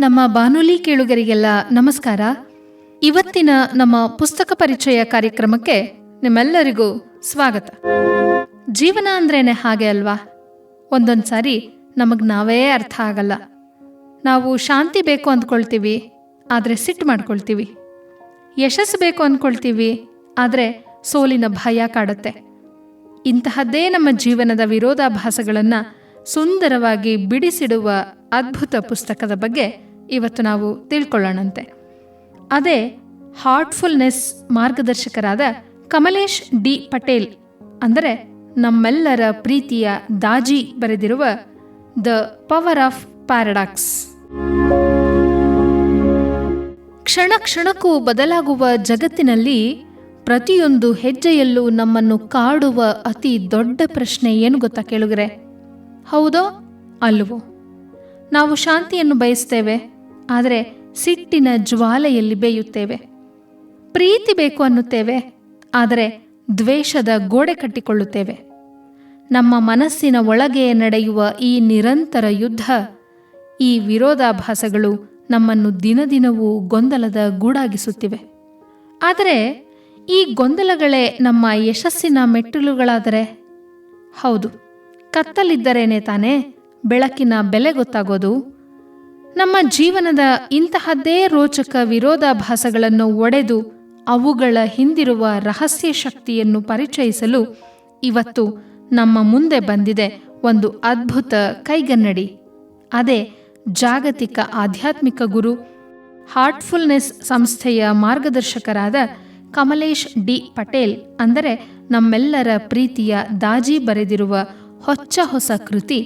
ನಮ್ಮ ಬಾನುಲಿ ಕೇಳುಗರಿಗೆಲ್ಲ ನಮಸ್ಕಾರ. ಇವತ್ತಿನ ನಮ್ಮ ಪುಸ್ತಕ ಪರಿಚಯ ಕಾರ್ಯಕ್ರಮಕ್ಕೆ ನಿಮ್ಮೆಲ್ಲರಿಗೂ ಸ್ವಾಗತ. ಜೀವನ ಅಂದ್ರೇನೆ ಹಾಗೆ ಅಲ್ವಾ? ಒಂದೊಂದು ಸಾರಿ ನಮಗೆ ನಾವೇ ಅರ್ಥ ಆಗಲ್ಲ. ನಾವು ಶಾಂತಿ ಬೇಕು ಅಂದ್ಕೊಳ್ತೀವಿ, ಆದರೆ ಸಿಟ್ಟು ಮಾಡ್ಕೊಳ್ತೀವಿ. ಯಶಸ್ಸು ಬೇಕು ಅಂದ್ಕೊಳ್ತೀವಿ, ಆದರೆ ಸೋಲಿನ ಭಯ ಕಾಡುತ್ತೆ. ಇಂತಹದ್ದೇ ನಮ್ಮ ಜೀವನದ ವಿರೋಧಾಭಾಸಗಳನ್ನು ಸುಂದರವಾಗಿ ಬಿಡಿಸಿಡುವ ಅದ್ಭುತ ಪುಸ್ತಕದ ಬಗ್ಗೆ ಇವತ್ತು ನಾವು ತಿಳ್ಕೊಳ್ಳೋಣಂತೆ. ಅದೇ ಹಾರ್ಟ್ಫುಲ್ನೆಸ್ ಮಾರ್ಗದರ್ಶಕರಾದ ಕಮಲೇಶ್ ಡಿ ಪಟೇಲ್, ಅಂದರೆ ನಮ್ಮೆಲ್ಲರ ಪ್ರೀತಿಯ ದಾಜಿ ಬರೆದಿರುವ ದ ಪವರ್ ಆಫ್ ಪ್ಯಾರಡಾಕ್ಸ್. ಕ್ಷಣ ಕ್ಷಣಕ್ಕೂ ಬದಲಾಗುವ ಜಗತ್ತಿನಲ್ಲಿ ಪ್ರತಿಯೊಂದು ಹೆಜ್ಜೆಯಲ್ಲೂ ನಮ್ಮನ್ನು ಕಾಡುವ ಅತಿ ದೊಡ್ಡ ಪ್ರಶ್ನೆ ಏನು ಗೊತ್ತಾ ಕೇಳುಗರೆ? ಹೌದೋ ಅಲ್ವೋ? ನಾವು ಶಾಂತಿಯನ್ನು ಬಯಸ್ತೇವೆ, ಆದರೆ ಸಿಟ್ಟಿನ ಜ್ವಾಲೆಯಲ್ಲಿ ಬೇಯುತ್ತೇವೆ. ಪ್ರೀತಿ ಬೇಕು ಅನ್ನುತ್ತೇವೆ, ಆದರೆ ದ್ವೇಷದ ಗೋಡೆ ಕಟ್ಟಿಕೊಳ್ಳುತ್ತೇವೆ. ನಮ್ಮ ಮನಸ್ಸಿನ ಒಳಗೆ ನಡೆಯುವ ಈ ನಿರಂತರ ಯುದ್ಧ, ಈ ವಿರೋಧಾಭಾಸಗಳು ನಮ್ಮನ್ನು ದಿನದಿನವೂ ಗೊಂದಲದ ಗೂಡಾಗಿಸುತ್ತಿವೆ. ಆದರೆ ಈ ಗೊಂದಲಗಳೇ ನಮ್ಮ ಯಶಸ್ಸಿನ ಮೆಟ್ಟಿಲುಗಳಾದರೆ? ಹೌದು, ಕತ್ತಲಿದ್ದರೇನೆ ತಾನೇ ಬೆಳಕಿನ ಬೆಲೆ ಗೊತ್ತಾಗೋದು. ನಮ್ಮ ಜೀವನದ ಇಂತಹದ್ದೇ ರೋಚಕ ವಿರೋಧಾಭಾಸಗಳನ್ನು ಒಡೆದು ಅವುಗಳ ಹಿಂದಿರುವ ರಹಸ್ಯ ಶಕ್ತಿಯನ್ನು ಪರಿಚಯಿಸಲು ಇವತ್ತು ನಮ್ಮ ಮುಂದೆ ಬಂದಿದೆ ಒಂದು ಅದ್ಭುತ ಕೈಗನ್ನಡಿ. ಅದೇ ಜಾಗತಿಕ ಆಧ್ಯಾತ್ಮಿಕ ಗುರು, ಹಾರ್ಟ್ಫುಲ್ನೆಸ್ ಸಂಸ್ಥೆಯ ಮಾರ್ಗದರ್ಶಕರಾದ ಕಮಲೇಶ್ ಡಿ ಪಟೇಲ್, ಅಂದರೆ ನಮ್ಮೆಲ್ಲರ ಪ್ರೀತಿಯ ದಾಜಿ ಬರೆದಿರುವ ಹೊಚ್ಚ ಹೊಸ ಕೃತಿ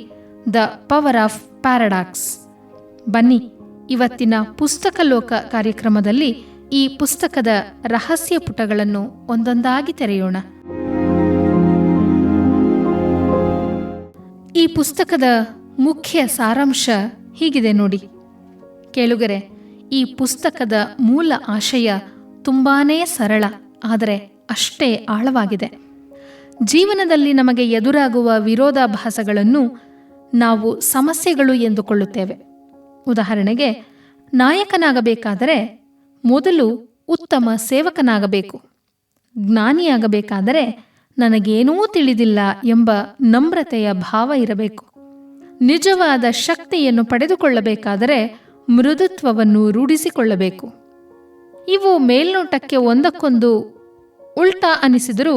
ದ ಪವರ್ ಆಫ್ ಪ್ಯಾರಡಾಕ್ಸ್. ಬನ್ನಿ, ಇವತ್ತಿನ ಪುಸ್ತಕ ಲೋಕ ಕಾರ್ಯಕ್ರಮದಲ್ಲಿ ಈ ಪುಸ್ತಕದ ರಹಸ್ಯ ಪುಟಗಳನ್ನು ಒಂದೊಂದಾಗಿ ತೆರೆಯೋಣ. ಈ ಪುಸ್ತಕದ ಮುಖ್ಯ ಸಾರಾಂಶ ಹೀಗಿದೆ ನೋಡಿ ಕೇಳುಗರೆ. ಈ ಪುಸ್ತಕದ ಮೂಲ ಆಶಯ ತುಂಬಾನೇ ಸರಳ, ಆದರೆ ಅಷ್ಟೇ ಆಳವಾಗಿದೆ. ಜೀವನದಲ್ಲಿ ನಮಗೆ ಎದುರಾಗುವ ವಿರೋಧಾಭಾಸಗಳನ್ನು ನಾವು ಸಮಸ್ಯೆಗಳು ಎಂದುಕೊಳ್ಳುತ್ತೇವೆ. ಉದಾಹರಣೆಗೆ, ನಾಯಕನಾಗಬೇಕಾದರೆ ಮೊದಲು ಉತ್ತಮ ಸೇವಕನಾಗಬೇಕು. ಜ್ಞಾನಿಯಾಗಬೇಕಾದರೆ ನನಗೇನೂ ತಿಳಿದಿಲ್ಲ ಎಂಬ ನಮ್ರತೆಯ ಭಾವ ಇರಬೇಕು. ನಿಜವಾದ ಶಕ್ತಿಯನ್ನು ಪಡೆದುಕೊಳ್ಳಬೇಕಾದರೆ ಮೃದುತ್ವವನ್ನು ರೂಢಿಸಿಕೊಳ್ಳಬೇಕು. ಇವು ಮೇಲ್ನೋಟಕ್ಕೆ ಒಂದಕ್ಕೊಂದು ಉಲ್ಟಾ ಅನಿಸಿದರೂ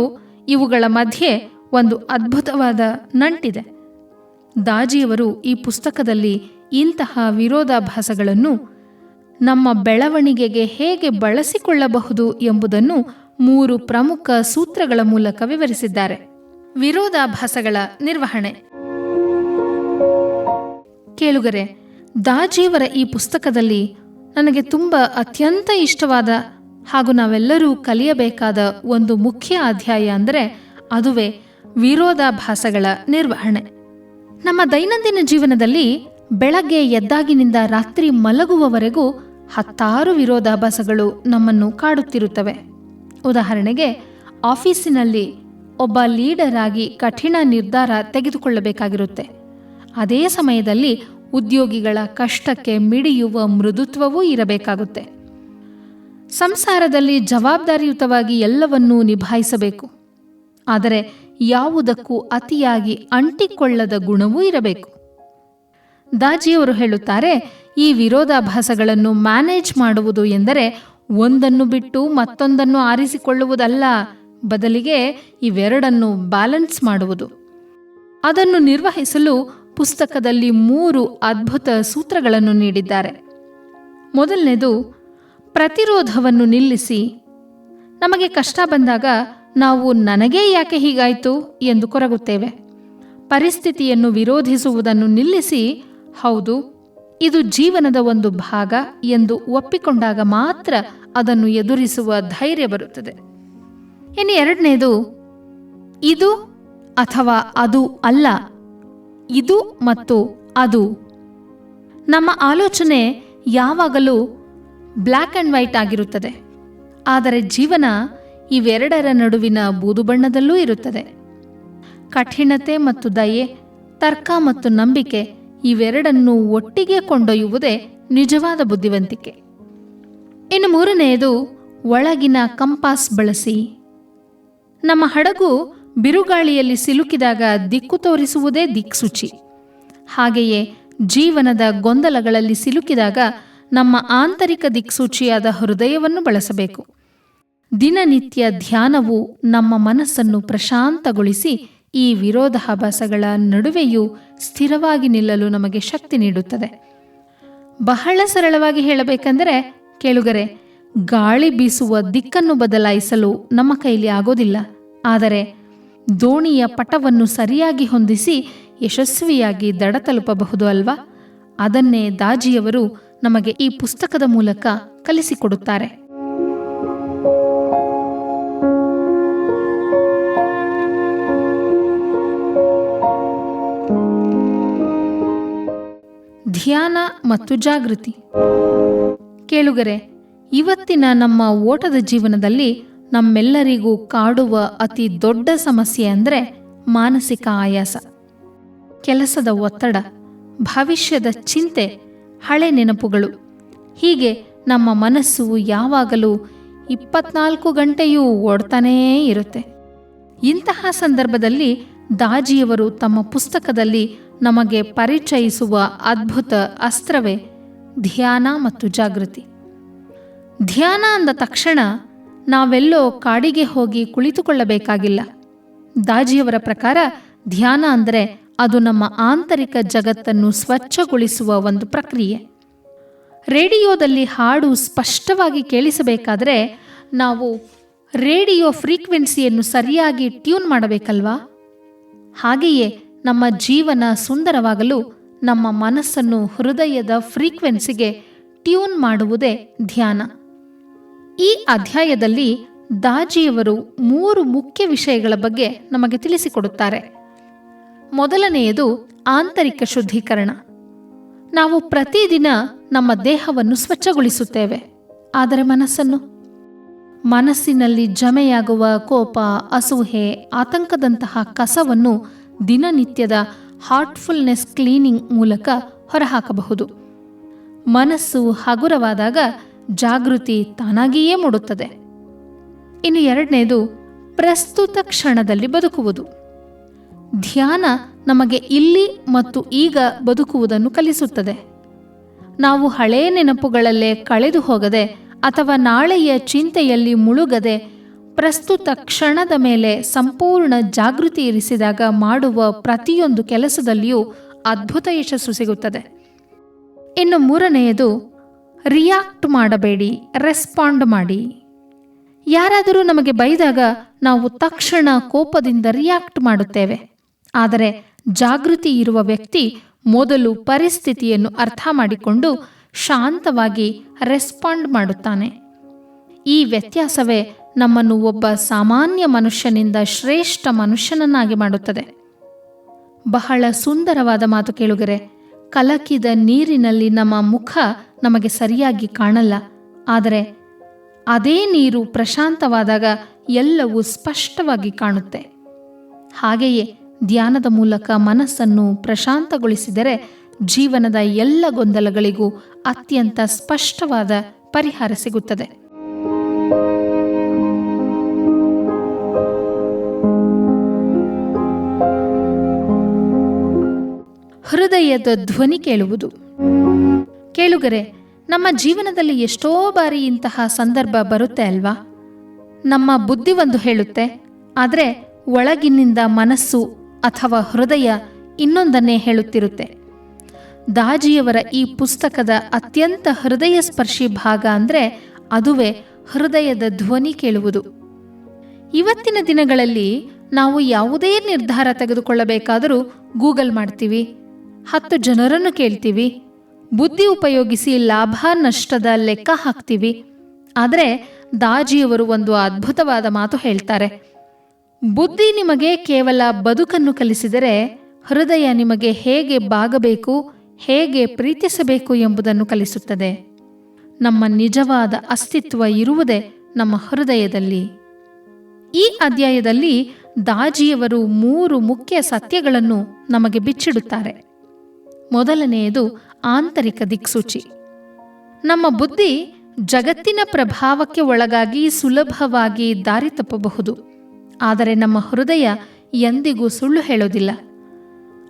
ಇವುಗಳ ಮಧ್ಯೆ ಒಂದು ಅದ್ಭುತವಾದ ನಂಟಿದೆ. ದಾಜಿಯವರು ಈ ಪುಸ್ತಕದಲ್ಲಿ ಇಂತಹ ವಿರೋಧಾಭಾಸಗಳನ್ನು ನಮ್ಮ ಬೆಳವಣಿಗೆಗೆ ಹೇಗೆ ಬಳಸಿಕೊಳ್ಳಬಹುದು ಎಂಬುದನ್ನು 3 ಪ್ರಮುಖ ಸೂತ್ರಗಳ ಮೂಲಕ ವಿವರಿಸಿದ್ದಾರೆ. ವಿರೋಧಾಭಾಸಗಳ ನಿರ್ವಹಣೆ. ಕೇಳುಗರೆ, ದಾಜಿಯವರ ಈ ಪುಸ್ತಕದಲ್ಲಿ ನನಗೆ ಅತ್ಯಂತ ಇಷ್ಟವಾದ ಹಾಗೂ ನಾವೆಲ್ಲರೂ ಕಲಿಯಬೇಕಾದ ಒಂದು ಮುಖ್ಯ ಅಧ್ಯಾಯ ಅಂದರೆ ಅದುವೇ ವಿರೋಧಾಭಾಸಗಳ ನಿರ್ವಹಣೆ. ನಮ್ಮ ದೈನಂದಿನ ಜೀವನದಲ್ಲಿ ಬೆಳಗ್ಗೆ ಎದ್ದಾಗಿನಿಂದ ರಾತ್ರಿ ಮಲಗುವವರೆಗೂ 10 ವಿರೋಧಾಭಾಸಗಳು ನಮ್ಮನ್ನು ಕಾಡುತ್ತಿರುತ್ತವೆ. ಉದಾಹರಣೆಗೆ, ಆಫೀಸಿನಲ್ಲಿ ಒಬ್ಬ ಲೀಡರ್ ಆಗಿ ಕಠಿಣ ನಿರ್ಧಾರ ತೆಗೆದುಕೊಳ್ಳಬೇಕಾಗಿರುತ್ತೆ. ಅದೇ ಸಮಯದಲ್ಲಿ ಉದ್ಯೋಗಿಗಳ ಕಷ್ಟಕ್ಕೆ ಮಿಡಿಯುವ ಮೃದುತ್ವವೂ ಇರಬೇಕಾಗುತ್ತೆ. ಸಂಸಾರದಲ್ಲಿ ಜವಾಬ್ದಾರಿಯುತವಾಗಿ ಎಲ್ಲವನ್ನೂ ನಿಭಾಯಿಸಬೇಕು, ಆದರೆ ಯಾವುದಕ್ಕೂ ಅತಿಯಾಗಿ ಅಂಟಿಕೊಳ್ಳದ ಗುಣವೂ ಇರಬೇಕು. ದಾಜಿಯವರು ಹೇಳುತ್ತಾರೆ, ಈ ವಿರೋಧಾಭಾಸಗಳನ್ನು ಮ್ಯಾನೇಜ್ ಮಾಡುವುದು ಎಂದರೆ ಒಂದನ್ನು ಬಿಟ್ಟು ಮತ್ತೊಂದನ್ನು ಆರಿಸಿಕೊಳ್ಳುವುದಲ್ಲ, ಬದಲಿಗೆ ಇವೆರಡನ್ನು ಬ್ಯಾಲೆನ್ಸ್ ಮಾಡುವುದು. ಅದನ್ನು ನಿರ್ವಹಿಸಲು ಪುಸ್ತಕದಲ್ಲಿ 3 ಅದ್ಭುತ ಸೂತ್ರಗಳನ್ನು ನೀಡಿದ್ದಾರೆ. ಮೊದಲನೇದು, ಪ್ರತಿರೋಧವನ್ನು ನಿಲ್ಲಿಸಿ. ನಮಗೆ ಕಷ್ಟ ಬಂದಾಗ ನಾವು ನನಗೇ ಯಾಕೆ ಹೀಗಾಯಿತು ಎಂದು ಕೊರಗುತ್ತೇವೆ. ಪರಿಸ್ಥಿತಿಯನ್ನು ವಿರೋಧಿಸುವುದನ್ನು ನಿಲ್ಲಿಸಿ, ಹೌದು, ಇದು ಜೀವನದ ಒಂದು ಭಾಗ ಎಂದು ಒಪ್ಪಿಕೊಂಡಾಗ ಮಾತ್ರ ಅದನ್ನು ಎದುರಿಸುವ ಧೈರ್ಯ ಬರುತ್ತದೆ. ಇನ್ನು ಎರಡನೇದು, ಇದು ಅಥವಾ ಅದು ಅಲ್ಲ, ಇದು ಮತ್ತು ಅದು. ನಮ್ಮ ಆಲೋಚನೆ ಯಾವಾಗಲೂ ಬ್ಲ್ಯಾಕ್ ಆ್ಯಂಡ್ ವೈಟ್ ಆಗಿರುತ್ತದೆ, ಆದರೆ ಜೀವನ ಇವೆರಡರ ನಡುವಿನ ಬೂದು ಬಣ್ಣದಲ್ಲೂ ಇರುತ್ತದೆ. ಕಠಿಣತೆ ಮತ್ತು ದಯೆ, ತರ್ಕ ಮತ್ತು ನಂಬಿಕೆ, ಇವೆರಡನ್ನು ಒಟ್ಟಿಗೆ ಕೊಂಡೊಯ್ಯುವುದೇ ನಿಜವಾದ ಬುದ್ಧಿವಂತಿಕೆ. ಇನ್ನು ಮೂರನೆಯದು ಒಳಗಿನ ಕಂಪಾಸ್ ಬಳಸಿ. ನಮ್ಮ ಹಡಗು ಬಿರುಗಾಳಿಯಲ್ಲಿ ಸಿಲುಕಿದಾಗ ದಿಕ್ಕು ತೋರಿಸುವುದೇ ದಿಕ್ಸೂಚಿ. ಹಾಗೆಯೇ ಜೀವನದ ಗೊಂದಲಗಳಲ್ಲಿ ಸಿಲುಕಿದಾಗ ನಮ್ಮ ಆಂತರಿಕ ದಿಕ್ಸೂಚಿಯಾದ ಹೃದಯವನ್ನು ಬಳಸಬೇಕು. ದಿನನಿತ್ಯ ಧ್ಯಾನವು ನಮ್ಮ ಮನಸ್ಸನ್ನು ಪ್ರಶಾಂತಗೊಳಿಸಿ ಈ ವಿರೋಧಾಭಾಸಗಳ ನಡುವೆಯೂ ಸ್ಥಿರವಾಗಿ ನಿಲ್ಲಲು ನಮಗೆ ಶಕ್ತಿ ನೀಡುತ್ತದೆ. ಬಹಳ ಸರಳವಾಗಿ ಹೇಳಬೇಕೆಂದರೆ ಕೇಳುಗರೆ, ಗಾಳಿ ಬೀಸುವ ದಿಕ್ಕನ್ನು ಬದಲಾಯಿಸಲು ನಮ್ಮ ಕೈಲಿ ಆಗೋದಿಲ್ಲ. ಆದರೆ ದೋಣಿಯ ಪಟವನ್ನು ಸರಿಯಾಗಿ ಹೊಂದಿಸಿ ಯಶಸ್ವಿಯಾಗಿ ದಡ ತಲುಪಬಹುದು ಅಲ್ವಾ? ಅದನ್ನೇ ದಾಜಿಯವರು ನಮಗೆ ಈ ಪುಸ್ತಕದ ಮೂಲಕ ಕಲಿಸಿಕೊಡುತ್ತಾರೆ. ಧ್ಯಾನ ಮತ್ತು ಜಾಗೃತಿ. ಕೇಳುಗರೆ, ಇವತ್ತಿನ ನಮ್ಮ ಓಟದ ಜೀವನದಲ್ಲಿ ನಮ್ಮೆಲ್ಲರಿಗೂ ಕಾಡುವ ಅತಿ ದೊಡ್ಡ ಸಮಸ್ಯೆ ಅಂದರೆ ಮಾನಸಿಕ ಆಯಾಸ. ಕೆಲಸದ ಒತ್ತಡ, ಭವಿಷ್ಯದ ಚಿಂತೆ, ಹಳೆ ನೆನಪುಗಳು, ಹೀಗೆ ನಮ್ಮ ಮನಸ್ಸು ಯಾವಾಗಲೂ 24 ಗಂಟೆಯೂ ಓಡ್ತಾನೇ ಇರುತ್ತೆ. ಇಂತಹ ಸಂದರ್ಭದಲ್ಲಿ ದಾಜಿಯವರು ತಮ್ಮ ಪುಸ್ತಕದಲ್ಲಿ ನಮಗೆ ಪರಿಚಯಿಸುವ ಅದ್ಭುತ ಅಸ್ತ್ರವೇ ಧ್ಯಾನ ಮತ್ತು ಜಾಗೃತಿ. ಧ್ಯಾನ ಅಂದ ತಕ್ಷಣ ನಾವೆಲ್ಲೋ ಕಾಡಿಗೆ ಹೋಗಿ ಕುಳಿತುಕೊಳ್ಳಬೇಕಾಗಿಲ್ಲ. ದಾಜಿಯವರ ಪ್ರಕಾರ ಧ್ಯಾನ ಅಂದರೆ ಅದು ನಮ್ಮ ಆಂತರಿಕ ಜಗತ್ತನ್ನು ಸ್ವಚ್ಛಗೊಳಿಸುವ ಒಂದು ಪ್ರಕ್ರಿಯೆ. ರೇಡಿಯೋದಲ್ಲಿ ಹಾಡು ಸ್ಪಷ್ಟವಾಗಿ ಕೇಳಿಸಬೇಕಾದರೆ ನಾವು ರೇಡಿಯೋ ಫ್ರೀಕ್ವೆನ್ಸಿಯನ್ನು ಸರಿಯಾಗಿ ಟ್ಯೂನ್ ಮಾಡಬೇಕಲ್ವಾ? ಹಾಗೆಯೇ ನಮ್ಮ ಜೀವನ ಸುಂದರವಾಗಲು ನಮ್ಮ ಮನಸ್ಸನ್ನು ಹೃದಯದ ಫ್ರೀಕ್ವೆನ್ಸಿಗೆ ಟ್ಯೂನ್ ಮಾಡುವುದೇ ಧ್ಯಾನ. ಈ ಅಧ್ಯಾಯದಲ್ಲಿ ದಾಜಿಯವರು 3 ಮುಖ್ಯ ವಿಷಯಗಳ ಬಗ್ಗೆ ನಮಗೆ ತಿಳಿಸಿಕೊಡುತ್ತಾರೆ. ಮೊದಲನೆಯದು ಆಂತರಿಕ ಶುದ್ಧೀಕರಣ. ನಾವು ಪ್ರತಿದಿನ ನಮ್ಮ ದೇಹವನ್ನು ಸ್ವಚ್ಛಗೊಳಿಸುತ್ತೇವೆ, ಆದರೆ ಮನಸ್ಸಿನಲ್ಲಿ ಜಮೆಯಾಗುವ ಕೋಪ, ಅಸೂಹೆ, ಆತಂಕದಂತಹ ಕಸವನ್ನು ದಿನನಿತ್ಯದ ಹಾರ್ಟ್ಫುಲ್ನೆಸ್ ಕ್ಲೀನಿಂಗ್ ಮೂಲಕ ಹೊರಹಾಕಬಹುದು. ಮನಸ್ಸು ಹಗುರವಾದಾಗ ಜಾಗೃತಿ ತಾನಾಗಿಯೇ ಮೂಡುತ್ತದೆ. ಇನ್ನು ಎರಡನೇದು ಪ್ರಸ್ತುತ ಕ್ಷಣದಲ್ಲಿ ಬದುಕುವುದು. ಧ್ಯಾನ ನಮಗೆ ಇಲ್ಲಿ ಮತ್ತು ಈಗ ಬದುಕುವುದನ್ನು ಕಲಿಸುತ್ತದೆ. ನಾವು ಹಳೆಯ ನೆನಪುಗಳಲ್ಲೇ ಕಳೆದು ಹೋಗದೆ ಅಥವಾ ನಾಳೆಯ ಚಿಂತೆಯಲ್ಲಿ ಮುಳುಗದೆ ಪ್ರಸ್ತುತ ಕ್ಷಣದ ಮೇಲೆ ಸಂಪೂರ್ಣ ಜಾಗೃತಿ ಇರಿಸಿದಾಗ ಮಾಡುವ ಪ್ರತಿಯೊಂದು ಕೆಲಸದಲ್ಲಿಯೂ ಅದ್ಭುತ ಯಶಸ್ಸು ಸಿಗುತ್ತದೆ. ಇನ್ನು ಮೂರನೆಯದು ರಿಯಾಕ್ಟ್ ಮಾಡಬೇಡಿ, ರೆಸ್ಪಾಂಡ್ ಮಾಡಿ. ಯಾರಾದರೂ ನಮಗೆ ಬೈದಾಗ ನಾವು ತಕ್ಷಣ ಕೋಪದಿಂದ ರಿಯಾಕ್ಟ್ ಮಾಡುತ್ತೇವೆ. ಆದರೆ ಜಾಗೃತಿ ಇರುವ ವ್ಯಕ್ತಿ ಮೊದಲು ಪರಿಸ್ಥಿತಿಯನ್ನು ಅರ್ಥ ಮಾಡಿಕೊಂಡು ಶಾಂತವಾಗಿ ರೆಸ್ಪಾಂಡ್ ಮಾಡುತ್ತಾನೆ. ಈ ವ್ಯತ್ಯಾಸವೇ ನಮ್ಮನ್ನು ಒಬ್ಬ ಸಾಮಾನ್ಯ ಮನುಷ್ಯನಿಂದ ಶ್ರೇಷ್ಠ ಮನುಷ್ಯನನ್ನಾಗಿ ಮಾಡುತ್ತದೆ. ಬಹಳ ಸುಂದರವಾದ ಮಾತು ಕೇಳುಗರೆ. ಕಲಕಿದ ನೀರಿನಲ್ಲಿ ನಮ್ಮ ಮುಖ ನಮಗೆ ಸರಿಯಾಗಿ ಕಾಣಲ್ಲ, ಆದರೆ ಅದೇ ನೀರು ಪ್ರಶಾಂತವಾದಾಗ ಎಲ್ಲವೂ ಸ್ಪಷ್ಟವಾಗಿ ಕಾಣುತ್ತೆ. ಹಾಗೆಯೇ ಧ್ಯಾನದ ಮೂಲಕ ಮನಸ್ಸನ್ನು ಪ್ರಶಾಂತಗೊಳಿಸಿದರೆ ಜೀವನದ ಎಲ್ಲ ಗೊಂದಲಗಳಿಗೂ ಅತ್ಯಂತ ಸ್ಪಷ್ಟವಾದ ಪರಿಹಾರ ಸಿಗುತ್ತದೆ. ಹೃದಯದ ಧ್ವನಿ ಕೇಳುವುದು. ಕೇಳುಗರೆ, ನಮ್ಮ ಜೀವನದಲ್ಲಿ ಎಷ್ಟೋ ಬಾರಿ ಇಂತಹ ಸಂದರ್ಭ ಬರುತ್ತೆ ಅಲ್ವಾ? ನಮ್ಮ ಬುದ್ಧಿ ಒಂದು ಹೇಳುತ್ತೆ, ಆದರೆ ಒಳಗಿನಿಂದ ಮನಸ್ಸು ಅಥವಾ ಹೃದಯ ಇನ್ನೊಂದನ್ನೇ ಹೇಳುತ್ತಿರುತ್ತೆ. ದಾಜಿಯವರ ಈ ಪುಸ್ತಕದ ಅತ್ಯಂತ ಹೃದಯ ಸ್ಪರ್ಶಿ ಭಾಗ ಅಂದರೆ ಅದುವೇ ಹೃದಯದ ಧ್ವನಿ ಕೇಳುವುದು. ಇವತ್ತಿನ ದಿನಗಳಲ್ಲಿ ನಾವು ಯಾವುದೇ ನಿರ್ಧಾರ ತೆಗೆದುಕೊಳ್ಳಬೇಕಾದರೂ ಗೂಗಲ್ ಮಾಡ್ತೀವಿ, 10 ಜನರನ್ನು ಕೇಳ್ತೀವಿ, ಬುದ್ಧಿ ಉಪಯೋಗಿಸಿ ಲಾಭ ನಷ್ಟದ ಲೆಕ್ಕ ಹಾಕ್ತೀವಿ. ಆದರೆ ದಾಜಿಯವರು ಒಂದು ಅದ್ಭುತವಾದ ಮಾತು ಹೇಳ್ತಾರೆ. ಬುದ್ಧಿ ನಿಮಗೆ ಕೇವಲ ಬದುಕನ್ನು ಕಲಿಸಿದರೆ ಹೃದಯ ನಿಮಗೆ ಹೇಗೆ ಬಾಗಬೇಕು, ಹೇಗೆ ಪ್ರೀತಿಸಬೇಕು ಎಂಬುದನ್ನು ಕಲಿಸುತ್ತದೆ. ನಮ್ಮ ನಿಜವಾದ ಅಸ್ತಿತ್ವ ಇರುವುದೇ ನಮ್ಮ ಹೃದಯದಲ್ಲಿ. ಈ ಅಧ್ಯಾಯದಲ್ಲಿ ದಾಜಿಯವರು 3 ಮುಖ್ಯ ಸತ್ಯಗಳನ್ನು ನಮಗೆ ಬಿಚ್ಚಿಡುತ್ತಾರೆ. ಮೊದಲನೆಯದು ಆಂತರಿಕ ದಿಕ್ಸೂಚಿ. ನಮ್ಮ ಬುದ್ಧಿ ಜಗತ್ತಿನ ಪ್ರಭಾವಕ್ಕೆ ಒಳಗಾಗಿ ಸುಲಭವಾಗಿ ದಾರಿ ತಪ್ಪಬಹುದು. ಆದರೆ ನಮ್ಮ ಹೃದಯ ಎಂದಿಗೂ ಸುಳ್ಳು ಹೇಳೋದಿಲ್ಲ.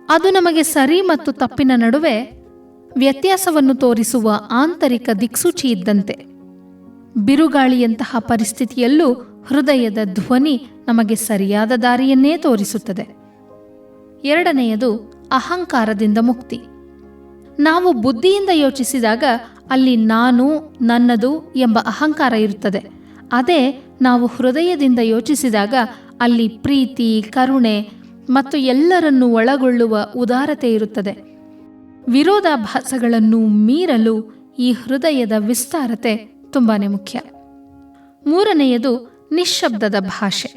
ಅದು ನಮಗೆ ಸರಿ ಮತ್ತು ತಪ್ಪಿನ ನಡುವೆ ವ್ಯತ್ಯಾಸವನ್ನು ತೋರಿಸುವ ಆಂತರಿಕ ದಿಕ್ಸೂಚಿ ಇದ್ದಂತೆ. ಬಿರುಗಾಳಿಯಂತಹ ಪರಿಸ್ಥಿತಿಯಲ್ಲೂ ಹೃದಯದ ಧ್ವನಿ ನಮಗೆ ಸರಿಯಾದ ದಾರಿಯನ್ನೇ ತೋರಿಸುತ್ತದೆ. ಎರಡನೆಯದು ಅಹಂಕಾರದಿಂದ ಮುಕ್ತಿ. ನಾವು ಬುದ್ಧಿಯಿಂದ ಯೋಚಿಸಿದಾಗ ಅಲ್ಲಿ ನಾನು, ನನ್ನದು ಎಂಬ ಅಹಂಕಾರ ಇರುತ್ತದೆ. ಅದೇ ನಾವು ಹೃದಯದಿಂದ ಯೋಚಿಸಿದಾಗ ಅಲ್ಲಿ ಪ್ರೀತಿ, ಕರುಣೆ ಮತ್ತು ಎಲ್ಲರನ್ನೂ ಒಳಗೊಳ್ಳುವ ಉದಾರತೆ ಇರುತ್ತದೆ. ವಿರೋಧಾಭಾಸಗಳನ್ನು ಮೀರಲು ಈ ಹೃದಯದ ವಿಸ್ತಾರತೆ ತುಂಬಾನೇ ಮುಖ್ಯ. ಮೂರನೆಯದು ನಿಶ್ಶಬ್ದದ ಭಾಷೆ.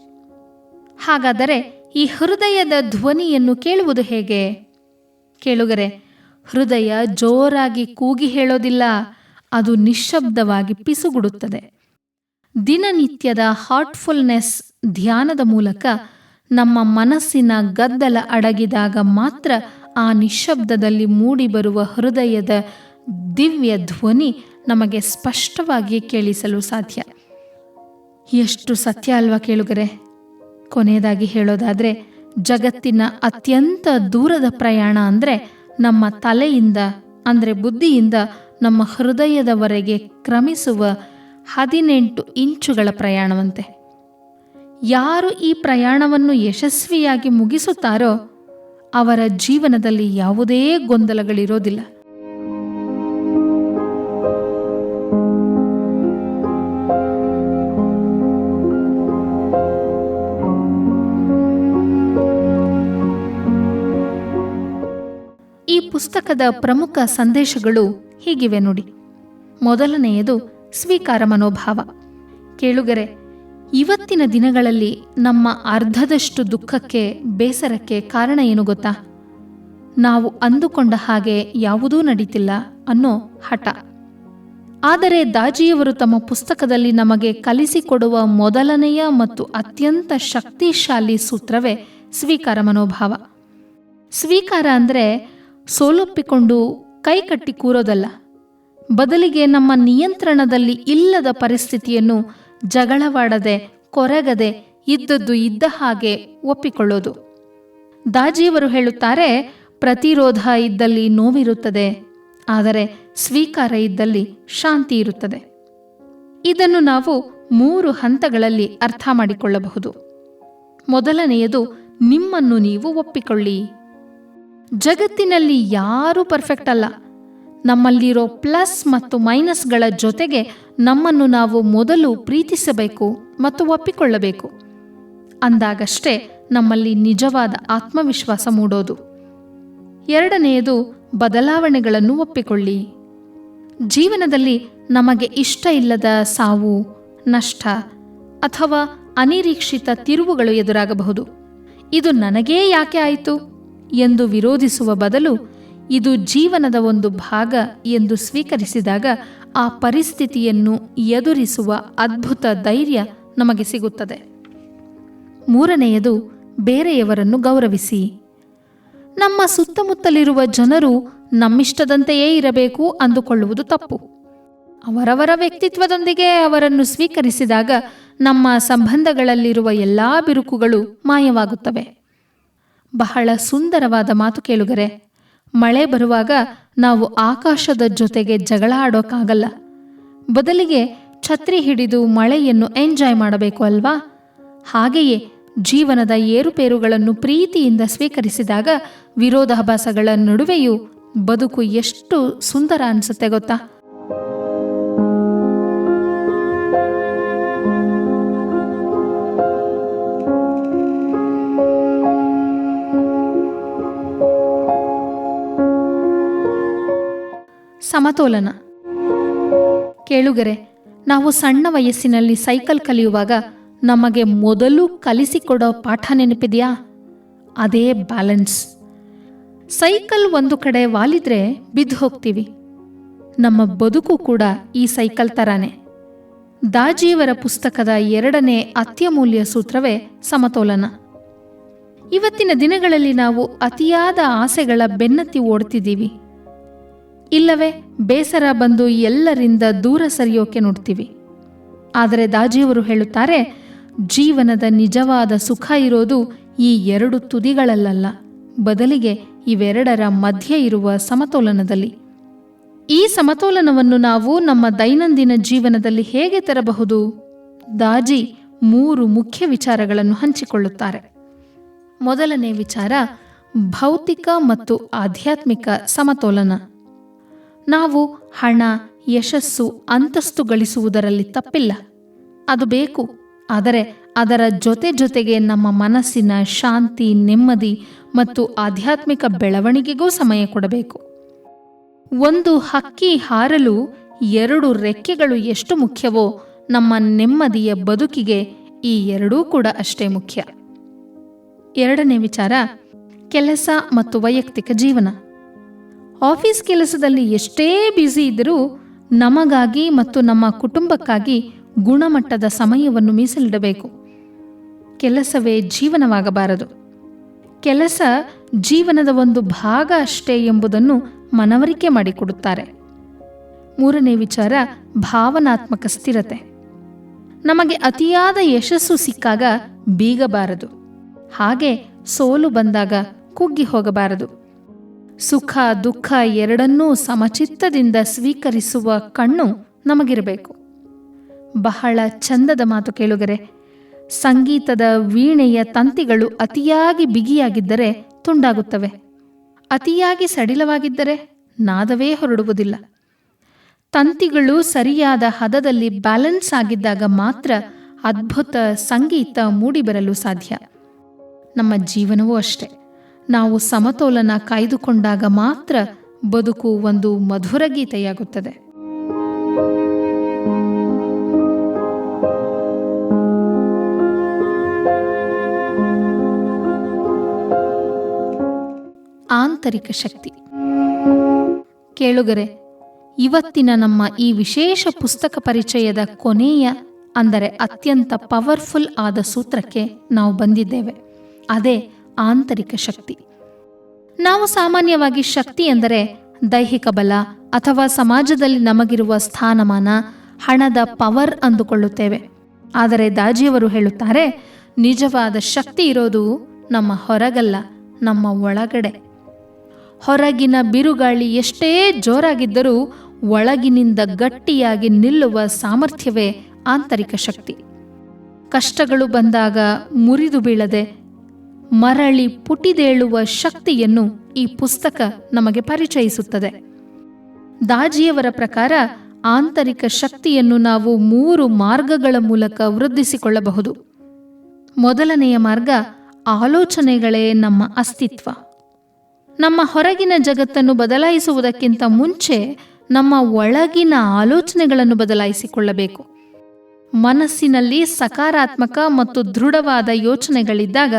ಹಾಗಾದರೆ ಈ ಹೃದಯದ ಧ್ವನಿಯನ್ನು ಕೇಳುವುದು ಹೇಗೆ? ಕೇಳುಗರೆ, ಹೃದಯ ಜೋರಾಗಿ ಕೂಗಿ ಹೇಳೋದಿಲ್ಲ, ಅದು ನಿಶ್ಶಬ್ದವಾಗಿ ಪಿಸುಗುಡುತ್ತದೆ. ದಿನನಿತ್ಯದ ಹಾರ್ಟ್ಫುಲ್ನೆಸ್ ಧ್ಯಾನದ ಮೂಲಕ ನಮ್ಮ ಮನಸ್ಸಿನ ಗದ್ದಲ ಅಡಗಿದಾಗ ಮಾತ್ರ ಆ ನಿಶ್ಶಬ್ದದಲ್ಲಿ ಮೂಡಿಬರುವ ಹೃದಯದ ದಿವ್ಯ ಧ್ವನಿ ನಮಗೆ ಸ್ಪಷ್ಟವಾಗಿ ಕೇಳಿಸಲು ಸಾಧ್ಯ. ಎಷ್ಟು ಸತ್ಯ ಅಲ್ವಾ ಕೇಳುಗರೆ? ಕೊನೆಯದಾಗಿ ಹೇಳೋದಾದರೆ, ಜಗತ್ತಿನ ಅತ್ಯಂತ ದೂರದ ಪ್ರಯಾಣ ಅಂದರೆ ನಮ್ಮ ತಲೆಯಿಂದ ಅಂದರೆ ಬುದ್ಧಿಯಿಂದ ನಮ್ಮ ಹೃದಯದವರೆಗೆ ಕ್ರಮಿಸುವ 18 ಇಂಚುಗಳ ಪ್ರಯಾಣವಂತೆ. ಯಾರು ಈ ಪ್ರಯಾಣವನ್ನು ಯಶಸ್ವಿಯಾಗಿ ಮುಗಿಸುತ್ತಾರೋ ಅವರ ಜೀವನದಲ್ಲಿ ಯಾವುದೇ ಗೊಂದಲಗಳಿರೋದಿಲ್ಲ. ಈ ಪುಸ್ತಕದ ಪ್ರಮುಖ ಸಂದೇಶಗಳು ಹೀಗಿವೆ ನೋಡಿ. ಮೊದಲನೆಯದು ಸ್ವೀಕಾರ ಮನೋಭಾವ. ಕೇಳುಗರೆ, ಇವತ್ತಿನ ದಿನಗಳಲ್ಲಿ ನಮ್ಮ ಅರ್ಧದಷ್ಟು ದುಃಖಕ್ಕೆ, ಬೇಸರಕ್ಕೆ ಕಾರಣ ಏನು ಗೊತ್ತಾ? ನಾವು ಅಂದುಕೊಂಡ ಹಾಗೆ ಯಾವುದೂ ನಡೀತಿಲ್ಲ ಅನ್ನೋ ಹಠ. ಆದರೆ ದಾಜಿಯವರು ತಮ್ಮ ಪುಸ್ತಕದಲ್ಲಿ ನಮಗೆ ಕಲಿಸಿಕೊಡುವ ಮೊದಲನೆಯ ಮತ್ತು ಅತ್ಯಂತ ಶಕ್ತಿಶಾಲಿ ಸೂತ್ರವೇ ಸ್ವೀಕಾರ ಮನೋಭಾವ. ಸ್ವೀಕಾರ ಅಂದರೆ ಸೋಲೊಪ್ಪಿಕೊಂಡು ಕೈಕಟ್ಟಿ ಕೂರೋದಲ್ಲ. ಬದಲಿಗೆ ನಮ್ಮ ನಿಯಂತ್ರಣದಲ್ಲಿ ಇಲ್ಲದ ಪರಿಸ್ಥಿತಿಯನ್ನು ಜಗಳವಾಡದೆ, ಕೊರಗದೆ, ಇದ್ದದ್ದು ಇದ್ದ ಹಾಗೆ ಒಪ್ಪಿಕೊಳ್ಳೋದು. ದಾಜಿಯವರು ಹೇಳುತ್ತಾರೆ, ಪ್ರತಿರೋಧ ಇದ್ದಲ್ಲಿ ನೋವಿರುತ್ತದೆ, ಆದರೆ ಸ್ವೀಕಾರ ಇದ್ದಲ್ಲಿ ಶಾಂತಿ ಇರುತ್ತದೆ. ಇದನ್ನು ನಾವು 3 ಹಂತಗಳಲ್ಲಿ ಅರ್ಥ ಮಾಡಿಕೊಳ್ಳಬಹುದು. ಮೊದಲನೆಯದು, ನಿಮ್ಮನ್ನು ನೀವು ಒಪ್ಪಿಕೊಳ್ಳಿ. ಜಗತ್ತಿನಲ್ಲಿ ಯಾರೂ ಪರ್ಫೆಕ್ಟ್ ಅಲ್ಲ. ನಮ್ಮಲ್ಲಿರೋ ಪ್ಲಸ್ ಮತ್ತು ಮೈನಸ್ಗಳ ಜೊತೆಗೆ ನಮ್ಮನ್ನು ನಾವು ಮೊದಲು ಪ್ರೀತಿಸಬೇಕು ಮತ್ತು ಒಪ್ಪಿಕೊಳ್ಳಬೇಕು. ಅಂದಾಗಷ್ಟೇ ನಮ್ಮಲ್ಲಿ ನಿಜವಾದ ಆತ್ಮವಿಶ್ವಾಸ ಮೂಡೋದು. ಎರಡನೆಯದು, ಬದಲಾವಣೆಗಳನ್ನು ಒಪ್ಪಿಕೊಳ್ಳಿ. ಜೀವನದಲ್ಲಿ ನಮಗೆ ಇಷ್ಟ ಇಲ್ಲದ ಸಾವು, ನಷ್ಟ ಅಥವಾ ಅನಿರೀಕ್ಷಿತ ತಿರುವುಗಳು ಎದುರಾಗಬಹುದು. ಇದು ನನಗೇ ಯಾಕೆ ಆಯಿತು ಎಂದು ವಿರೋಧಿಸುವ ಬದಲು ಇದು ಜೀವನದ ಒಂದು ಭಾಗ ಎಂದು ಸ್ವೀಕರಿಸಿದಾಗ ಆ ಪರಿಸ್ಥಿತಿಯನ್ನು ಎದುರಿಸುವ ಅದ್ಭುತ ಧೈರ್ಯ ನಮಗೆ ಸಿಗುತ್ತದೆ. ಮೂರನೆಯದು, ಬೇರೆಯವರನ್ನು ಗೌರವಿಸಿ. ನಮ್ಮ ಸುತ್ತಮುತ್ತಲಿರುವ ಜನರು ನಮ್ಮಿಷ್ಟದಂತೆಯೇ ಇರಬೇಕು ಅಂದುಕೊಳ್ಳುವುದು ತಪ್ಪು. ಅವರವರ ವ್ಯಕ್ತಿತ್ವದೊಂದಿಗೆ ಅವರನ್ನು ಸ್ವೀಕರಿಸಿದಾಗ ನಮ್ಮ ಸಂಬಂಧಗಳಲ್ಲಿರುವ ಎಲ್ಲ ಬಿರುಕುಗಳು ಮಾಯವಾಗುತ್ತವೆ. ಬಹಳ ಸುಂದರವಾದ ಮಾತು ಕೇಳುಗರೆ. ಮಳೆ ಬರುವಾಗ ನಾವು ಆಕಾಶದ ಜೊತೆಗೆ ಜಗಳ ಆಡೋಕ್ಕಾಗಲ್ಲ. ಬದಲಿಗೆ ಛತ್ರಿ ಹಿಡಿದು ಮಳೆಯನ್ನು ಎಂಜಾಯ್ ಮಾಡಬೇಕು ಅಲ್ವಾ? ಹಾಗೆಯೇ ಜೀವನದ ಏರುಪೇರುಗಳನ್ನು ಪ್ರೀತಿಯಿಂದ ಸ್ವೀಕರಿಸಿದಾಗ ವಿರೋಧಾಭಾಸಗಳ ನಡುವೆಯೂ ಬದುಕು ಎಷ್ಟು ಸುಂದರ ಅನಿಸುತ್ತೆ ಗೊತ್ತಾ? ಸಮತೋಲನ. ಕೇಳುಗರೆ, ನಾವು ಸಣ್ಣ ವಯಸ್ಸಿನಲ್ಲಿ ಸೈಕಲ್ ಕಲಿಯುವಾಗ ನಮಗೆ ಮೊದಲು ಕಲಿಸಿಕೊಡೋ ಪಾಠ ನೆನಪಿದೆಯಾ? ಅದೇ ಬ್ಯಾಲೆನ್ಸ್. ಸೈಕಲ್ ಒಂದು ಕಡೆ ವಾಲಿದ್ರೆ ಬಿದ್ದು ಹೋಗ್ತೀವಿ. ನಮ್ಮ ಬದುಕು ಕೂಡ ಈ ಸೈಕಲ್ ತರಾನೇ. ದಾಜಿಯವರ ಪುಸ್ತಕದ 2ನೇ ಅತ್ಯಮೂಲ್ಯ ಸೂತ್ರವೇ ಸಮತೋಲನ. ಇವತ್ತಿನ ದಿನಗಳಲ್ಲಿ ನಾವು ಅತಿಯಾದ ಆಸೆಗಳ ಬೆನ್ನತ್ತಿ ಓಡ್ತಿದ್ದೀವಿ. ಇಲ್ಲವೇ ಬೇಸರ ಬಂದು ಎಲ್ಲರಿಂದ ದೂರ ಸರಿಯೋಕೆ ನೋಡ್ತೀವಿ. ಆದರೆ ದಾಜಿಯವರು ಹೇಳುತ್ತಾರೆ, ಜೀವನದ ನಿಜವಾದ ಸುಖ ಇರೋದು ಈ ಎರಡು ತುದಿಗಳಲ್ಲ, ಬದಲಿಗೆ ಇವೆರಡರ ಮಧ್ಯೆ ಇರುವ ಸಮತೋಲನದಲ್ಲಿ. ಈ ಸಮತೋಲನವನ್ನು ನಾವು ನಮ್ಮ ದೈನಂದಿನ ಜೀವನದಲ್ಲಿ ಹೇಗೆ ತರಬಹುದು? ದಾಜಿ 3 ಮುಖ್ಯ ವಿಚಾರಗಳನ್ನು ಹಂಚಿಕೊಳ್ಳುತ್ತಾರೆ. ಮೊದಲನೇ ವಿಚಾರ, ಭೌತಿಕ ಮತ್ತು ಆಧ್ಯಾತ್ಮಿಕ ಸಮತೋಲನ. ನಾವು ಹಣ, ಯಶಸ್ಸು, ಅಂತಸ್ತು ಗಳಿಸುವುದರಲ್ಲಿ ತಪ್ಪಿಲ್ಲ, ಅದು ಬೇಕು. ಆದರೆ ಅದರ ಜೊತೆಗೆ ನಮ್ಮ ಮನಸ್ಸಿನ ಶಾಂತಿ, ನೆಮ್ಮದಿ ಮತ್ತು ಆಧ್ಯಾತ್ಮಿಕ ಬೆಳವಣಿಗೆಗೂ ಸಮಯ ಕೊಡಬೇಕು. ಒಂದು ಹಕ್ಕಿ ಹಾರಲು 2 ರೆಕ್ಕೆಗಳು ಎಷ್ಟು ಮುಖ್ಯವೋ, ನಮ್ಮ ನೆಮ್ಮದಿಯ ಬದುಕಿಗೆ ಈ ಎರಡೂ ಕೂಡ ಅಷ್ಟೇ ಮುಖ್ಯ. ಎರಡನೇ ವಿಚಾರ, ಕೆಲಸ ಮತ್ತು ವೈಯಕ್ತಿಕ ಜೀವನ. ಆಫೀಸ್ ಕೆಲಸದಲ್ಲಿ ಎಷ್ಟೇ ಬ್ಯುಸಿ ಇದ್ದರೂ ನಮಗಾಗಿ ಮತ್ತು ನಮ್ಮ ಕುಟುಂಬಕ್ಕಾಗಿ ಗುಣಮಟ್ಟದ ಸಮಯವನ್ನು ಮೀಸಲಿಡಬೇಕು. ಕೆಲಸವೇ ಜೀವನವಾಗಬಾರದು. ಕೆಲಸ ಜೀವನದ ಒಂದು ಭಾಗ ಅಷ್ಟೇ ಎಂಬುದನ್ನು ಮನವರಿಕೆ ಮಾಡಿಕೊಡುತ್ತಾರೆ. ಮೂರನೇ ವಿಚಾರ, ಭಾವನಾತ್ಮಕ ಸ್ಥಿರತೆ. ನಮಗೆ ಅತಿಯಾದ ಯಶಸ್ಸು ಸಿಕ್ಕಾಗ ಬೀಗಬಾರದು, ಹಾಗೆ ಸೋಲು ಬಂದಾಗ ಕುಗ್ಗಿ ಹೋಗಬಾರದು. ಸುಖ ದುಃಖ ಎರಡನ್ನೂ ಸಮಚಿತ್ತದಿಂದ ಸ್ವೀಕರಿಸುವ ಕಣ್ಣು ನಮಗಿರಬೇಕು. ಬಹಳ ಚಂದದ ಮಾತು ಕೇಳುಗರೆ. ಸಂಗೀತದ ವೀಣೆಯ ತಂತಿಗಳು ಅತಿಯಾಗಿ ಬಿಗಿಯಾಗಿದ್ದರೆ ತುಂಡಾಗುತ್ತವೆ, ಅತಿಯಾಗಿ ಸಡಿಲವಾಗಿದ್ದರೆ ನಾದವೇ ಹೊರಡುವುದಿಲ್ಲ. ತಂತಿಗಳು ಸರಿಯಾದ ಹದದಲ್ಲಿ ಬ್ಯಾಲೆನ್ಸ್ ಆಗಿದ್ದಾಗ ಮಾತ್ರ ಅದ್ಭುತ ಸಂಗೀತ ಮೂಡಿಬರಲು ಸಾಧ್ಯ. ನಮ್ಮ ಜೀವನವೂ ಅಷ್ಟೆ. ನಾವು ಸಮತೋಲನ ಕಾಯ್ದುಕೊಂಡಾಗ ಮಾತ್ರ ಬದುಕು ಒಂದು ಮಧುರ ಗೀತೆಯಾಗುತ್ತದೆ. ಆಂತರಿಕ ಶಕ್ತಿ. ಕೇಳುಗರೆ, ಇವತ್ತಿನ ನಮ್ಮ ಈ ವಿಶೇಷ ಪುಸ್ತಕ ಪರಿಚಯದ ಕೊನೆಯ, ಅಂದರೆ ಅತ್ಯಂತ ಪವರ್ಫುಲ್ ಆದ ಸೂತ್ರಕ್ಕೆ ನಾವು ಬಂದಿದ್ದೇವೆ. ಅದೇ ಆಂತರಿಕ ಶಕ್ತಿ. ನಾವು ಸಾಮಾನ್ಯವಾಗಿ ಶಕ್ತಿ ಎಂದರೆ ದೈಹಿಕ ಬಲ ಅಥವಾ ಸಮಾಜದಲ್ಲಿ ನಮಗಿರುವ ಸ್ಥಾನಮಾನ, ಹಣದ ಪವರ್ ಅಂದುಕೊಳ್ಳುತ್ತೇವೆ. ಆದರೆ ದಾಜಿಯವರು ಹೇಳುತ್ತಾರೆ, ನಿಜವಾದ ಶಕ್ತಿ ಇರೋದು ನಮ್ಮ ಹೊರಗಲ್ಲ, ನಮ್ಮ ಒಳಗಡೆ. ಹೊರಗಿನ ಬಿರುಗಾಳಿ ಎಷ್ಟೇ ಜೋರಾಗಿದ್ದರೂ ಒಳಗಿನಿಂದ ಗಟ್ಟಿಯಾಗಿ ನಿಲ್ಲುವ ಸಾಮರ್ಥ್ಯವೇ ಆಂತರಿಕ ಶಕ್ತಿ. ಕಷ್ಟಗಳು ಬಂದಾಗ ಮುರಿದು ಬೀಳದೆ ಮರಳಿ ಪುಟಿದೇಳುವ ಶಕ್ತಿಯನ್ನು ಈ ಪುಸ್ತಕ ನಮಗೆ ಪರಿಚಯಿಸುತ್ತದೆ. ದಾಜಿಯವರ ಪ್ರಕಾರ ಆಂತರಿಕ ಶಕ್ತಿಯನ್ನು ನಾವು 3 ಮಾರ್ಗಗಳ ಮೂಲಕ ವೃದ್ಧಿಸಿಕೊಳ್ಳಬಹುದು. ಮೊದಲನೆಯ ಮಾರ್ಗ, ಆಲೋಚನೆಗಳೇ ನಮ್ಮ ಅಸ್ತಿತ್ವ. ನಮ್ಮ ಹೊರಗಿನ ಜಗತ್ತನ್ನು ಬದಲಾಯಿಸುವುದಕ್ಕಿಂತ ಮುಂಚೆ ನಮ್ಮ ಒಳಗಿನ ಆಲೋಚನೆಗಳನ್ನು ಬದಲಾಯಿಸಿಕೊಳ್ಳಬೇಕು. ಮನಸ್ಸಿನಲ್ಲಿ ಸಕಾರಾತ್ಮಕ ಮತ್ತು ದೃಢವಾದ ಯೋಚನೆಗಳಿದ್ದಾಗ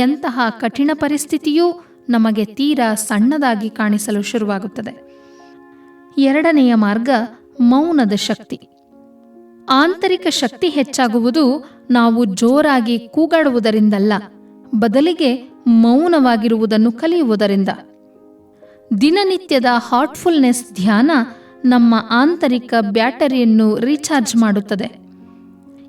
ಎಂತಹ ಕಠಿಣ ಪರಿಸ್ಥಿತಿಯೂ ನಮಗೆ ತೀರಾ ಸಣ್ಣದಾಗಿ ಕಾಣಿಸಲು ಶುರುವಾಗುತ್ತದೆ. ಎರಡನೆಯ ಮಾರ್ಗ, ಮೌನದ ಶಕ್ತಿ. ಆಂತರಿಕ ಶಕ್ತಿ ಹೆಚ್ಚಾಗುವುದು ನಾವು ಜೋರಾಗಿ ಕೂಗಾಡುವುದರಿಂದಲ್ಲ, ಬದಲಿಗೆ ಮೌನವಾಗಿರುವುದನ್ನು ಕಲಿಯುವುದರಿಂದ. ದಿನನಿತ್ಯದ ಹಾರ್ಟ್ಫುಲ್ನೆಸ್ ಧ್ಯಾನ ನಮ್ಮ ಆಂತರಿಕ ಬ್ಯಾಟರಿಯನ್ನು ರೀಚಾರ್ಜ್ ಮಾಡುತ್ತದೆ.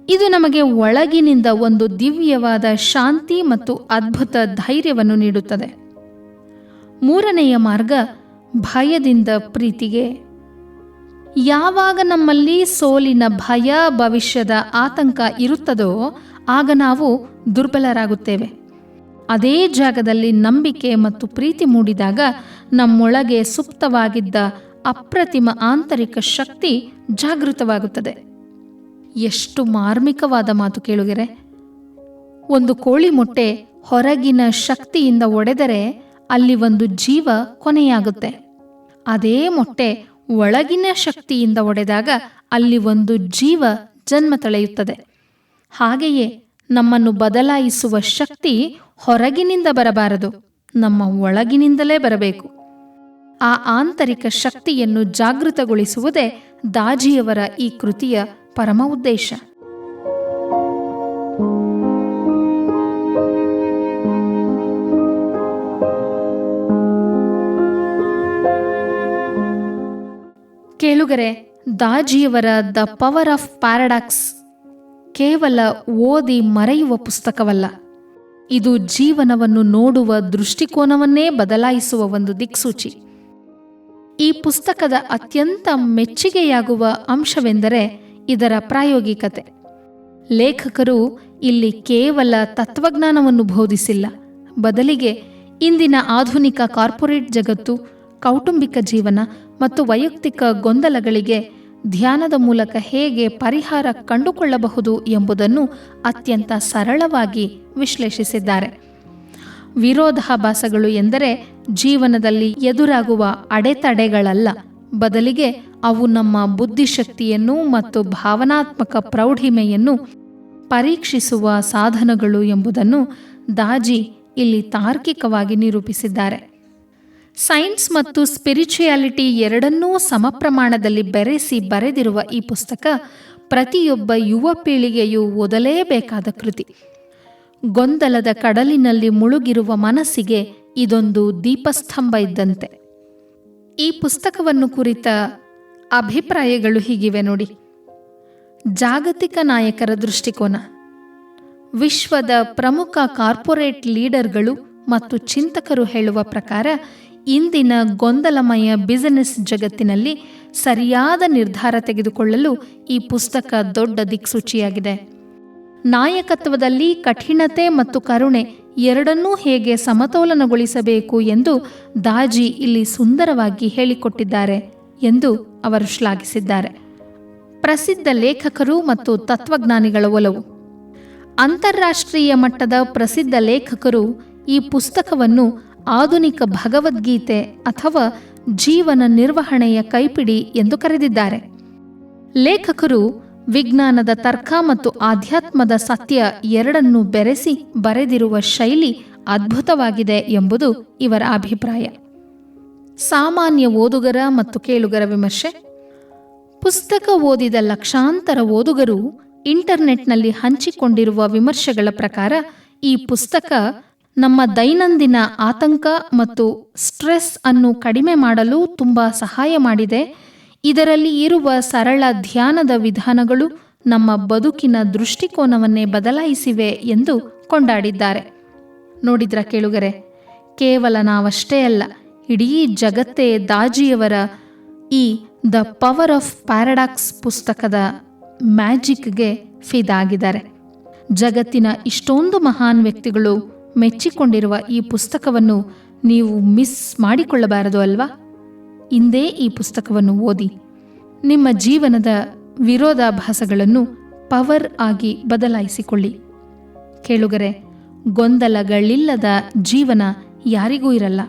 ಇದು ನಮಗೆ ಒಳಗಿನಿಂದ ಒಂದು ದಿವ್ಯವಾದ ಶಾಂತಿ ಮತ್ತು ಅದ್ಭುತ ಧೈರ್ಯವನ್ನು ನೀಡುತ್ತದೆ. ಮೂರನೆಯ ಮಾರ್ಗ, ಭಯದಿಂದ ಪ್ರೀತಿಗೆ. ಯಾವಾಗ ನಮ್ಮಲ್ಲಿ ಸೋಲಿನ ಭಯ, ಭವಿಷ್ಯದ ಆತಂಕ ಇರುತ್ತದೋ ಆಗ ನಾವು ದುರ್ಬಲರಾಗುತ್ತೇವೆ. ಅದೇ ಜಾಗದಲ್ಲಿ ನಂಬಿಕೆ ಮತ್ತು ಪ್ರೀತಿ ಮೂಡಿದಾಗ ನಮ್ಮೊಳಗೆ ಸುಪ್ತವಾಗಿದ್ದ ಅಪ್ರತಿಮ ಆಂತರಿಕ ಶಕ್ತಿ ಜಾಗೃತವಾಗುತ್ತದೆ. ಎಷ್ಟು ಮಾರ್ಮಿಕವಾದ ಮಾತು ಕೇಳುಗರೆ. ಒಂದು ಕೋಳಿ ಮೊಟ್ಟೆ ಹೊರಗಿನ ಶಕ್ತಿಯಿಂದ ಒಡೆದರೆ ಅಲ್ಲಿ ಒಂದು ಜೀವ ಕೊನೆಯಾಗುತ್ತೆ. ಅದೇ ಮೊಟ್ಟೆ ಒಳಗಿನ ಶಕ್ತಿಯಿಂದ ಒಡೆದಾಗ ಅಲ್ಲಿ ಒಂದು ಜೀವ ಜನ್ಮ ತಳೆಯುತ್ತದೆ. ಹಾಗೆಯೇ ನಮ್ಮನ್ನು ಬದಲಾಯಿಸುವ ಶಕ್ತಿ ಹೊರಗಿನಿಂದ ಬರಬಾರದು, ನಮ್ಮ ಒಳಗಿನಿಂದಲೇ ಬರಬೇಕು. ಆ ಆಂತರಿಕ ಶಕ್ತಿಯನ್ನು ಜಾಗೃತಗೊಳಿಸುವುದೇ ದಾಜಿಯವರ ಈ ಕೃತಿಯ ಪರಮ ಉದ್ದೇಶ. ಕೇಳುಗರೆ, ದಾಜಿಯವರ ದ ಪವರ್ ಆಫ್ ಪ್ಯಾರಡಾಕ್ಸ್ ಕೇವಲ ಓದಿ ಮರೆಯುವ ಪುಸ್ತಕವಲ್ಲ. ಇದು ಜೀವನವನ್ನು ನೋಡುವ ದೃಷ್ಟಿಕೋನವನ್ನೇ ಬದಲಾಯಿಸುವ ಒಂದು ದಿಕ್ಸೂಚಿ. ಈ ಪುಸ್ತಕದ ಅತ್ಯಂತ ಮೆಚ್ಚುಗೆಯಾಗುವ ಅಂಶವೆಂದರೆ ಇದರ ಪ್ರಾಯೋಗಿಕತೆ. ಲೇಖಕರು ಇಲ್ಲಿ ಕೇವಲ ತತ್ವಜ್ಞಾನವನ್ನು ಬೋಧಿಸಿಲ್ಲ, ಬದಲಿಗೆ ಇಂದಿನ ಆಧುನಿಕ ಕಾರ್ಪೊರೇಟ್ ಜಗತ್ತು, ಕೌಟುಂಬಿಕ ಜೀವನ ಮತ್ತು ವೈಯಕ್ತಿಕ ಗೊಂದಲಗಳಿಗೆ ಧ್ಯಾನದ ಮೂಲಕ ಹೇಗೆ ಪರಿಹಾರ ಕಂಡುಕೊಳ್ಳಬಹುದು ಎಂಬುದನ್ನು ಅತ್ಯಂತ ಸರಳವಾಗಿ ವಿಶ್ಲೇಷಿಸಿದ್ದಾರೆ. ವಿರೋಧಾಭಾಸಗಳು ಎಂದರೆ ಜೀವನದಲ್ಲಿ ಎದುರಾಗುವ ಅಡೆತಡೆಗಳಲ್ಲ, ಬದಲಿಗೆ ಅವು ನಮ್ಮ ಬುದ್ಧಿಶಕ್ತಿಯನ್ನು ಮತ್ತು ಭಾವನಾತ್ಮಕ ಪ್ರೌಢಿಮೆಯನ್ನು ಪರೀಕ್ಷಿಸುವ ಸಾಧನಗಳು ಎಂಬುದನ್ನು ದಾಜಿ ಇಲ್ಲಿ ತಾರ್ಕಿಕವಾಗಿ ನಿರೂಪಿಸಿದ್ದಾರೆ. ಸೈನ್ಸ್ ಮತ್ತು ಸ್ಪಿರಿಚುಯಾಲಿಟಿ ಎರಡನ್ನೂ ಸಮಪ್ರಮಾಣದಲ್ಲಿ ಬೆರೆಸಿ ಬರೆದಿರುವ ಈ ಪುಸ್ತಕ ಪ್ರತಿಯೊಬ್ಬ ಯುವ ಪೀಳಿಗೆಯೂ ಓದಲೇಬೇಕಾದ ಕೃತಿ. ಗೊಂದಲದ ಕಡಲಿನಲ್ಲಿ ಮುಳುಗಿರುವ ಮನಸ್ಸಿಗೆ ಇದೊಂದು ದೀಪಸ್ತಂಭ ಇದ್ದಂತೆ. ಈ ಪುಸ್ತಕವನ್ನು ಕುರಿತ ಅಭಿಪ್ರಾಯಗಳು ಹೀಗಿವೆ ನೋಡಿ. ಜಾಗತಿಕ ನಾಯಕರ ದೃಷ್ಟಿಕೋನ. ವಿಶ್ವದ ಪ್ರಮುಖ ಕಾರ್ಪೊರೇಟ್ ಲೀಡರ್ಗಳು ಮತ್ತು ಚಿಂತಕರು ಹೇಳುವ ಪ್ರಕಾರ ಇಂದಿನ ಗೊಂದಲಮಯ ಬಿಸಿನೆಸ್ ಜಗತ್ತಿನಲ್ಲಿ ಸರಿಯಾದ ನಿರ್ಧಾರ ತೆಗೆದುಕೊಳ್ಳಲು ಈ ಪುಸ್ತಕ ದೊಡ್ಡ ದಿಕ್ಸೂಚಿಯಾಗಿದೆ. ನಾಯಕತ್ವದಲ್ಲಿ ಕಠಿಣತೆ ಮತ್ತು ಕರುಣೆ ಎರಡನ್ನೂ ಹೇಗೆ ಸಮತೋಲನಗೊಳಿಸಬೇಕು ಎಂದು ದಾಜಿ ಇಲ್ಲಿ ಸುಂದರವಾಗಿ ಹೇಳಿಕೊಟ್ಟಿದ್ದಾರೆ ಎಂದು ಅವರು ಶ್ಲಾಘಿಸಿದ್ದಾರೆ. ಪ್ರಸಿದ್ಧ ಲೇಖಕರು ಮತ್ತು ತತ್ವಜ್ಞಾನಿಗಳ ಒಲವು. ಅಂತಾರಾಷ್ಟ್ರೀಯ ಮಟ್ಟದ ಪ್ರಸಿದ್ಧ ಲೇಖಕರು ಈ ಪುಸ್ತಕವನ್ನು ಆಧುನಿಕ ಭಗವದ್ಗೀತೆ ಅಥವಾ ಜೀವನ ನಿರ್ವಹಣೆಯ ಕೈಪಿಡಿ ಎಂದು ಕರೆದಿದ್ದಾರೆ. ಲೇಖಕರು ವಿಜ್ಞಾನದ ತರ್ಕ ಮತ್ತು ಆಧ್ಯಾತ್ಮದ ಸತ್ಯ ಎರಡನ್ನೂ ಬೆರೆಸಿ ಬರೆದಿರುವ ಶೈಲಿ ಅದ್ಭುತವಾಗಿದೆ ಎಂಬುದು ಇವರ ಅಭಿಪ್ರಾಯ. ಸಾಮಾನ್ಯ ಓದುಗರ ಮತ್ತು ಕೇಳುಗರ ವಿಮರ್ಶೆ. ಪುಸ್ತಕ ಓದಿದ ಲಕ್ಷಾಂತರ ಓದುಗರು ಇಂಟರ್ನೆಟ್ನಲ್ಲಿ ಹಂಚಿಕೊಂಡಿರುವ ವಿಮರ್ಶೆಗಳ ಪ್ರಕಾರ ಈ ಪುಸ್ತಕ ನಮ್ಮ ದೈನಂದಿನ ಆತಂಕ ಮತ್ತು ಸ್ಟ್ರೆಸ್ ಅನ್ನು ಕಡಿಮೆ ಮಾಡಲು ತುಂಬ ಸಹಾಯ ಮಾಡಿದೆ. ಇದರಲ್ಲಿ ಇರುವ ಸರಳ ಧ್ಯಾನದ ವಿಧಾನಗಳು ನಮ್ಮ ಬದುಕಿನ ದೃಷ್ಟಿಕೋನವನ್ನೇ ಬದಲಾಯಿಸಿವೆ ಎಂದು ಕೊಂಡಾಡಿದ್ದಾರೆ. ನೋಡಿದ್ರ ಕೇಳುಗರೆ, ಕೇವಲ ನಾವಷ್ಟೇ ಅಲ್ಲ, ಇಡೀ ಜಗತ್ತೇ ದಾಜಿಯವರ ಈ ದ ಪವರ್ ಆಫ್ ಪ್ಯಾರಡಾಕ್ಸ್ ಪುಸ್ತಕದ ಮ್ಯಾಜಿಕ್ಗೆ ಫಿದಾಗಿದ್ದಾರೆ. ಜಗತ್ತಿನ ಇಷ್ಟೊಂದು ಮಹಾನ್ ವ್ಯಕ್ತಿಗಳು ಮೆಚ್ಚಿಕೊಂಡಿರುವ ಈ ಪುಸ್ತಕವನ್ನು ನೀವು ಮಿಸ್ ಮಾಡಿಕೊಳ್ಳಬಾರದು ಅಲ್ವಾ? ಇಂದೇ ಈ ಪುಸ್ತಕವನ್ನು ಓದಿ ನಿಮ್ಮ ಜೀವನದ ವಿರೋಧಾಭಾಸಗಳನ್ನು ಪವರ್ ಆಗಿ ಬದಲಾಯಿಸಿಕೊಳ್ಳಿ. ಕೇಳುಗರೆ, ಗೊಂದಲಗಳಿಲ್ಲದ ಜೀವನ ಯಾರಿಗೂ ಇರಲ್ಲ.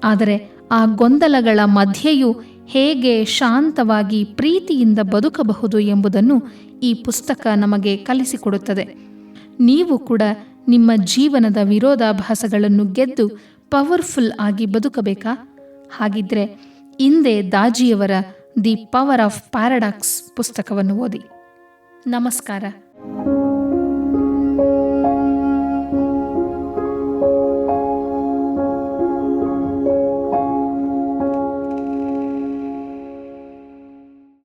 ಆದರೆ ಆ ಗೊಂದಲಗಳ ಮಧ್ಯೆಯೂ ಹೇಗೆ ಶಾಂತವಾಗಿ ಪ್ರೀತಿಯಿಂದ ಬದುಕಬಹುದು ಎಂಬುದನ್ನು ಈ ಪುಸ್ತಕ ನಮಗೆ ಕಲಿಸಿಕೊಡುತ್ತದೆ. ನೀವು ಕೂಡ ನಿಮ್ಮ ಜೀವನದ ವಿರೋಧಾಭಾಸಗಳನ್ನು ಗೆದ್ದು ಪವರ್ಫುಲ್ ಆಗಿ ಬದುಕಬೇಕಾ? ಹಾಗಿದ್ರೆ ಇಂದೇ ದಾಜಿಯವರ ದಿ ಪವರ್ ಆಫ್ ಪ್ಯಾರಡಾಕ್ಸ್ ಪುಸ್ತಕವನ್ನು ಓದಿ. ನಮಸ್ಕಾರ.